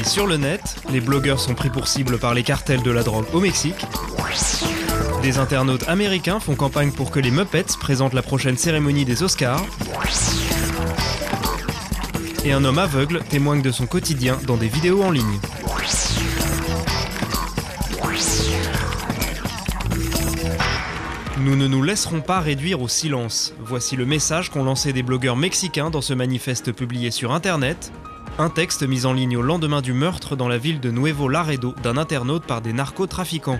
série sur le net, les blogueurs sont pris pour cible par les cartels de la drogue au Mexique. Des internautes américains font campagne pour que les Muppets présentent la prochaine cérémonie des Oscars. Et un homme aveugle témoigne de son quotidien dans des vidéos en ligne. Nous ne nous laisserons pas réduire au silence. Voici le message qu'ont lancé des blogueurs mexicains dans ce manifeste publié sur Internet. Un texte mis en ligne au lendemain du meurtre dans la ville de Nuevo Laredo d'un internaute par des narcotrafiquants.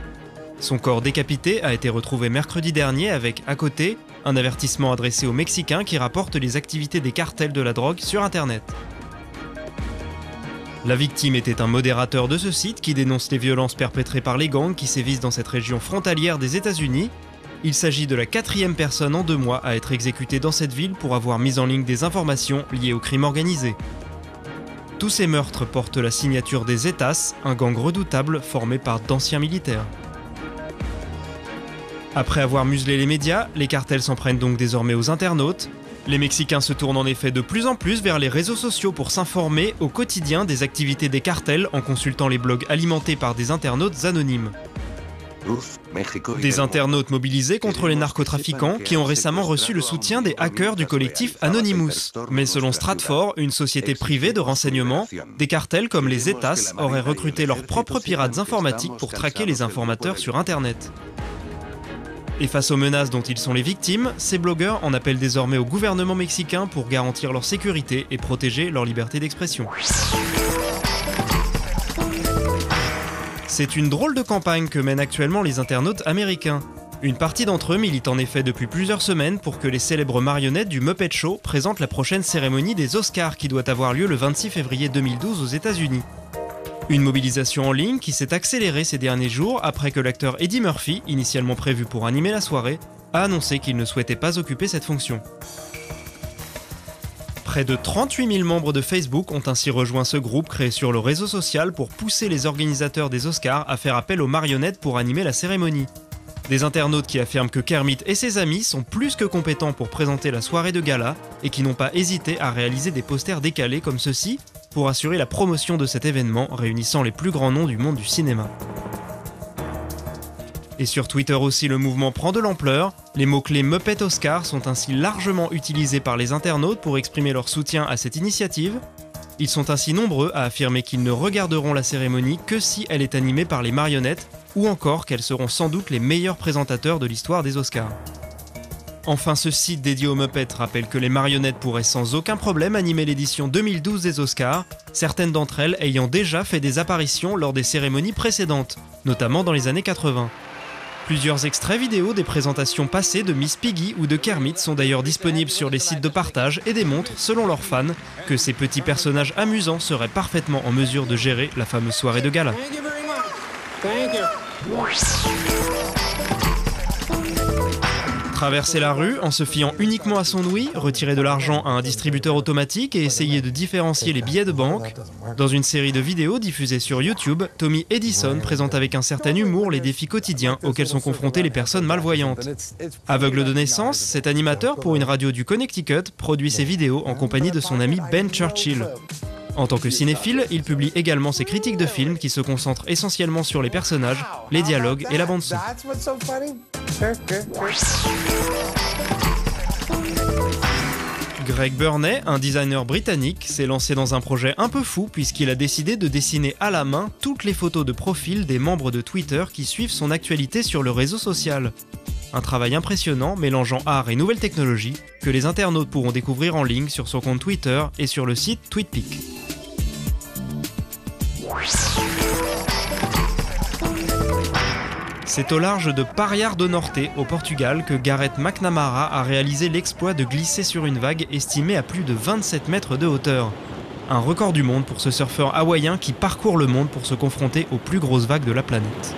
Son corps décapité a été retrouvé mercredi dernier avec, à côté, un avertissement adressé aux Mexicains qui rapportent les activités des cartels de la drogue sur Internet. La victime était un modérateur de ce site qui dénonce les violences perpétrées par les gangs qui sévissent dans cette région frontalière des États-Unis. Il s'agit de la 4e personne en 2 mois à être exécutée dans cette ville pour avoir mis en ligne des informations liées au crime organisé. Tous ces meurtres portent la signature des Zetas, un gang redoutable formé par d'anciens militaires. Après avoir muselé les médias, les cartels s'en prennent donc désormais aux internautes. Les Mexicains se tournent en effet de plus en plus vers les réseaux sociaux pour s'informer au quotidien des activités des cartels en consultant les blogs alimentés par des internautes anonymes. Des internautes mobilisés contre les narcotrafiquants qui ont récemment reçu le soutien des hackers du collectif Anonymous. Mais selon Stratfor, une société privée de renseignement, des cartels comme les Zetas auraient recruté leurs propres pirates informatiques pour traquer les informateurs sur Internet. Et face aux menaces dont ils sont les victimes, ces blogueurs en appellent désormais au gouvernement mexicain pour garantir leur sécurité et protéger leur liberté d'expression. C'est une drôle de campagne que mènent actuellement les internautes américains. Une partie d'entre eux milite en effet depuis plusieurs semaines pour que les célèbres marionnettes du Muppet Show présentent la prochaine cérémonie des Oscars qui doit avoir lieu le 26 février 2012 aux États-Unis. Une mobilisation en ligne qui s'est accélérée ces derniers jours après que l'acteur Eddie Murphy, initialement prévu pour animer la soirée, a annoncé qu'il ne souhaitait pas occuper cette fonction. Près de 38 000 membres de Facebook ont ainsi rejoint ce groupe créé sur le réseau social pour pousser les organisateurs des Oscars à faire appel aux marionnettes pour animer la cérémonie. Des internautes qui affirment que Kermit et ses amis sont plus que compétents pour présenter la soirée de gala et qui n'ont pas hésité à réaliser des posters décalés comme ceux-ci pour assurer la promotion de cet événement réunissant les plus grands noms du monde du cinéma. Et sur Twitter aussi, le mouvement prend de l'ampleur. Les mots-clés Muppet Oscar sont ainsi largement utilisés par les internautes pour exprimer leur soutien à cette initiative. Ils sont ainsi nombreux à affirmer qu'ils ne regarderont la cérémonie que si elle est animée par les marionnettes, ou encore qu'elles seront sans doute les meilleurs présentateurs de l'histoire des Oscars. Enfin, ce site dédié aux Muppets rappelle que les marionnettes pourraient sans aucun problème animer l'édition 2012 des Oscars, certaines d'entre elles ayant déjà fait des apparitions lors des cérémonies précédentes, notamment dans les années 80. Plusieurs extraits vidéo des présentations passées de Miss Piggy ou de Kermit sont d'ailleurs disponibles sur les sites de partage et démontrent, selon leurs fans, que ces petits personnages amusants seraient parfaitement en mesure de gérer la fameuse soirée de gala. Traverser la rue en se fiant uniquement à son ouïe, retirer de l'argent à un distributeur automatique et essayer de différencier les billets de banque. Dans une série de vidéos diffusées sur YouTube, Tommy Edison présente avec un certain humour les défis quotidiens auxquels sont confrontées les personnes malvoyantes. Aveugle de naissance, cet animateur pour une radio du Connecticut produit ses vidéos en compagnie de son ami Ben Churchill. En tant que cinéphile, il publie également ses critiques de films qui se concentrent essentiellement sur les personnages, les dialogues et la bande-son. Greg Burney, un designer britannique, s'est lancé dans un projet un peu fou puisqu'il a décidé de dessiner à la main toutes les photos de profil des membres de Twitter qui suivent son actualité sur le réseau social. Un travail impressionnant mélangeant art et nouvelles technologies que les internautes pourront découvrir en ligne sur son compte Twitter et sur le site TweetPic. C'est au large de Praia do Norte, au Portugal, que Gareth McNamara a réalisé l'exploit de glisser sur une vague estimée à plus de 27 mètres de hauteur. Un record du monde pour ce surfeur hawaïen qui parcourt le monde pour se confronter aux plus grosses vagues de la planète.